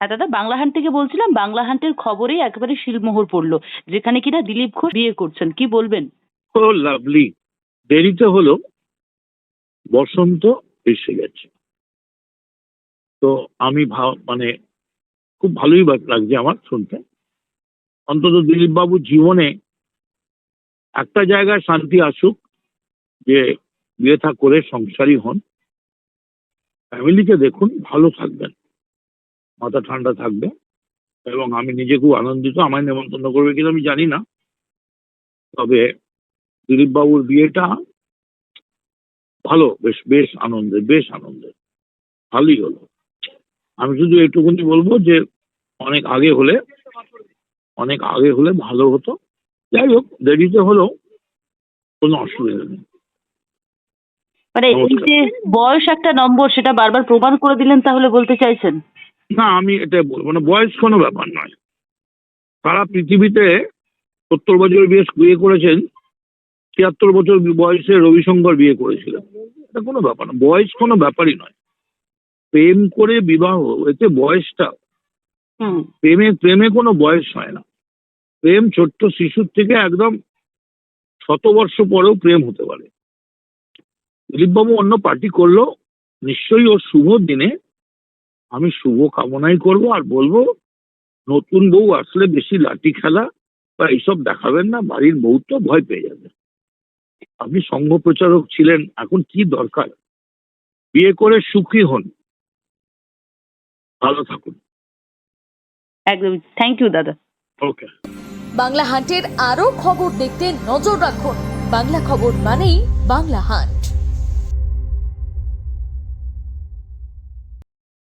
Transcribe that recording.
হ্যাঁ দাদা, বাংলা হান্ট থেকে বলছিলাম। বাংলা হান্টের খবরেই একেবারে শিলমোহর পড়লো, যেখানে কিনা দিলীপ ঘোষ বিয়ে করছেন। কি বলবেন? ও লাভলি, দেরিতে হলো, বসন্ত এসে গেছে। তো আমি মানে খুব ভালোই লাগছে আমার শুনতে। অন্তত দিলীপ বাবুর জীবনে একটা জায়গায় শান্তি আসুক, যে বিয়ে থা করে সংসারী হন, ফ্যামিলিকে দেখুন, ভালো থাকবেন, মাথা ঠান্ডা থাকবে। এবং আমি নিজে খুব আনন্দিত। আমায় নেমন্তন্ন করবে কিনা আমি জানি না, তবে দিলীপ বাবুর বিয়েটা ভালো, বেশ বেশ আনন্দের, বেশ আনন্দের, ভালোই হলো। আমি শুধু এইটুকুনি বলবো যে অনেক আগে হলে, অনেক আগে হলে ভালো হতো। যাই হোক, দেরিতে হলেও কোনো অসুবিধা নেই। মানে এই যে বয়স একটা নম্বর, সেটা বারবার প্রমাণ করে দিলেন, তাহলে বলতে চাইছেন? না, আমি এটা বলবো না, বয়স কোনো ব্যাপার নয়। সারা পৃথিবীতে 70 বছর বিয়ে করেছেন, 73 বছর বয়সে রবিশঙ্কর বিয়ে করেছিলেন। এটা কোনো ব্যাপার না, বয়স কোনো ব্যাপারই নয়। প্রেম করে বিবাহ, এতে বয়সটা, প্রেমে কোনো বয়স হয় না। প্রেম ছোট্ট শিশুর থেকে একদম 100 বর্ষ পরেও প্রেম হতে পারে। দিলীপবাবু অন্য পার্টি করলো, নিশ্চয়ই ওর শুভ দিনে আমি শুভ কামনাই করব, আর বলবো নতুন বউ আসলে বেশি লাঠি খেলা বা এইসব দেখাবেন না, বাড়ির বউ তো ভয় পেয়ে যাবে। আপনি সংঘ প্রচারক ছিলেন, এখন কি দরকার? বিয়ে করে সুখী হন, ভালো থাকুন। একদম। থ্যাংক ইউ দাদা। ওকে। বাংলা হান্টের আরো খবর দেখতে নজর রাখুন। বাংলা খবর মানেই বাংলা হান্ট।